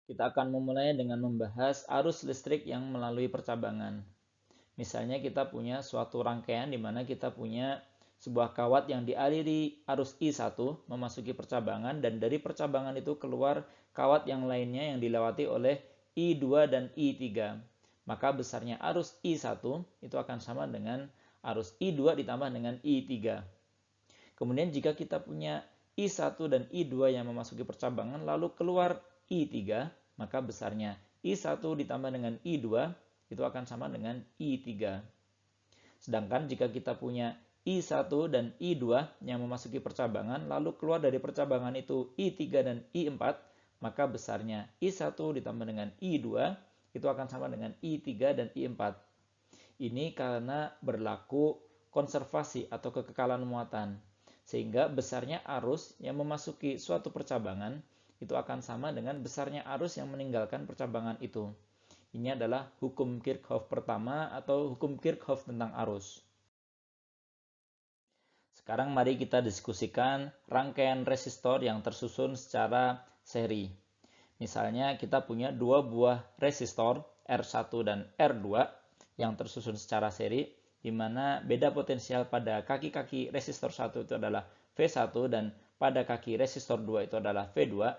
Kita akan memulai dengan membahas arus listrik yang melalui percabangan. Misalnya kita punya suatu rangkaian di mana kita punya sebuah kawat yang dialiri arus I1 memasuki percabangan dan dari percabangan itu keluar kawat yang lainnya yang dilewati oleh I2 dan I3. Maka besarnya arus I1 itu akan sama dengan arus I2 ditambah dengan I3. Kemudian jika kita punya I1 dan I2 yang memasuki percabangan lalu keluar I3, maka besarnya I1 ditambah dengan I2 itu akan sama dengan I3. Sedangkan jika kita punya I1 dan I2 yang memasuki percabangan lalu keluar dari percabangan itu I3 dan I4, maka besarnya I1 ditambah dengan I2 itu akan sama dengan I3 dan I4. Ini karena berlaku konservasi atau kekekalan muatan. Sehingga besarnya arus yang memasuki suatu percabangan itu akan sama dengan besarnya arus yang meninggalkan percabangan itu. Ini adalah hukum Kirchhoff pertama atau hukum Kirchhoff tentang arus. Sekarang mari kita diskusikan rangkaian resistor yang tersusun secara seri. Misalnya kita punya dua buah resistor R1 dan R2 yang tersusun secara seri, di mana beda potensial pada kaki-kaki resistor 1 itu adalah V1 dan pada kaki resistor 2 itu adalah V2,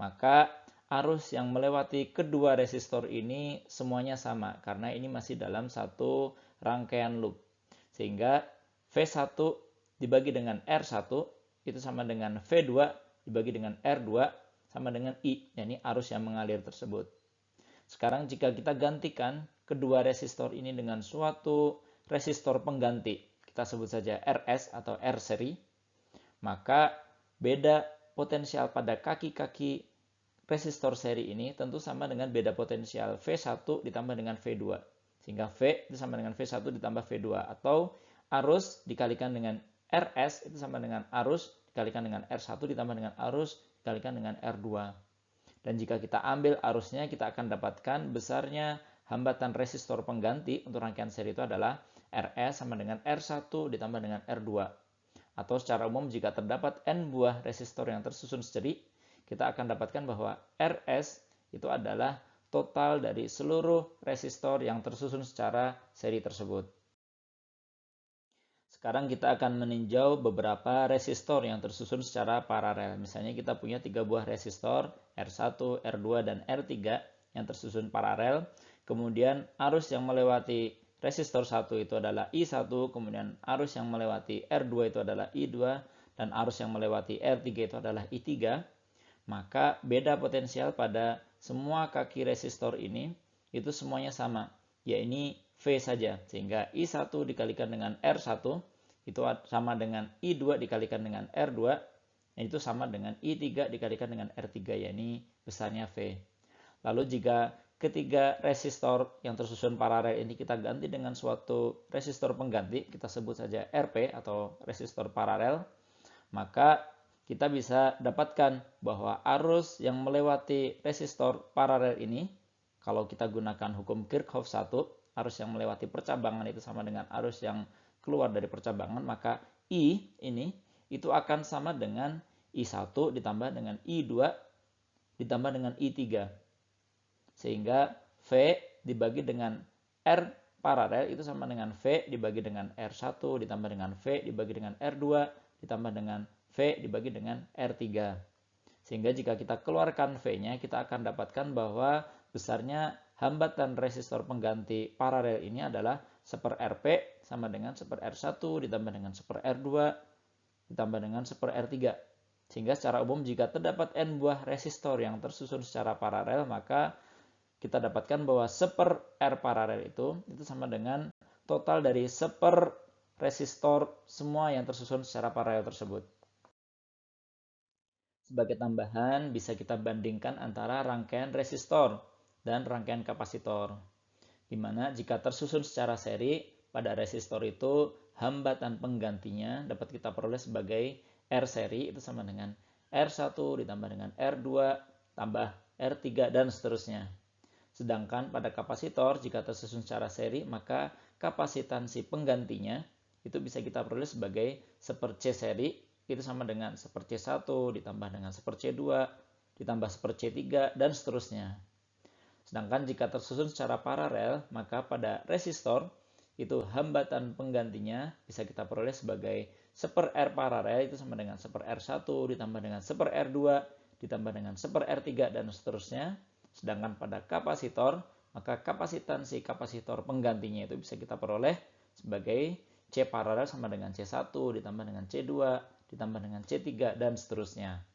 maka arus yang melewati kedua resistor ini semuanya sama karena ini masih dalam satu rangkaian loop. Sehingga V1 dibagi dengan R1 itu sama dengan V2 dibagi dengan R2 sama dengan I, yakni arus yang mengalir tersebut. Sekarang jika kita gantikan kedua resistor ini dengan suatu resistor pengganti, kita sebut saja RS atau R seri, maka beda potensial pada kaki-kaki resistor seri ini tentu sama dengan beda potensial V1 ditambah dengan V2. Sehingga V itu sama dengan V1 ditambah V2. Atau arus dikalikan dengan RS itu sama dengan arus dikalikan dengan R1 ditambah dengan arus dikalikan dengan R2. Dan jika kita ambil arusnya, kita akan dapatkan besarnya hambatan resistor pengganti untuk rangkaian seri itu adalah RS sama dengan R1 ditambah dengan R2. Atau secara umum jika terdapat N buah resistor yang tersusun seri, kita akan dapatkan bahwa RS itu adalah total dari seluruh resistor yang tersusun secara seri tersebut. Sekarang kita akan meninjau beberapa resistor yang tersusun secara paralel. Misalnya kita punya 3 buah resistor R1, R2, dan R3 yang tersusun paralel. Kemudian arus yang melewati resistor 1 itu adalah I1, kemudian arus yang melewati R2 itu adalah I2, dan arus yang melewati R3 itu adalah I3. Maka beda potensial pada semua kaki resistor ini itu semuanya sama, yaitu V saja. Sehingga I1 dikalikan dengan R1 itu sama dengan I2 dikalikan dengan R2, dan itu sama dengan I3 dikalikan dengan R3, yakni besarnya V. Lalu jika ketiga resistor yang tersusun paralel ini kita ganti dengan suatu resistor pengganti, kita sebut saja RP atau resistor paralel, maka kita bisa dapatkan bahwa arus yang melewati resistor paralel ini, kalau kita gunakan hukum Kirchhoff 1, arus yang melewati percabangan itu sama dengan arus yang keluar dari percabangan, maka I ini itu akan sama dengan I1 ditambah dengan I2 ditambah dengan I3. Sehingga V dibagi dengan R paralel itu sama dengan V dibagi dengan R1 ditambah dengan V dibagi dengan R2 ditambah dengan V dibagi dengan R3. Sehingga jika kita keluarkan V-nya, kita akan dapatkan bahwa besarnya hambatan resistor pengganti paralel ini adalah 1/Rp sama dengan 1/R1 ditambah dengan 1/R2 ditambah dengan 1/R3. Sehingga secara umum jika terdapat N buah resistor yang tersusun secara paralel, maka kita dapatkan bahwa 1/R paralel itu sama dengan total dari 1/resistor semua yang tersusun secara paralel tersebut. Sebagai tambahan, bisa kita bandingkan antara rangkaian resistor dan rangkaian kapasitor. Di mana jika tersusun secara seri, pada resistor itu hambatan penggantinya dapat kita peroleh sebagai R seri itu sama dengan R1 ditambah dengan R2 tambah R3 dan seterusnya. Sedangkan pada kapasitor jika tersusun secara seri, maka kapasitansi penggantinya itu bisa kita peroleh sebagai 1/C seri itu sama dengan 1/C1 ditambah dengan 1/C2 ditambah 1/C3 dan seterusnya. Sedangkan jika tersusun secara paralel, maka pada resistor itu hambatan penggantinya bisa kita peroleh sebagai 1/R paralel itu sama dengan 1/R1 ditambah dengan 1/R2 ditambah dengan 1/R3 dan seterusnya. Sedangkan pada kapasitor, maka kapasitansi kapasitor penggantinya itu bisa kita peroleh sebagai C paralel sama dengan C1 ditambah dengan C2 ditambah dengan C3 dan seterusnya.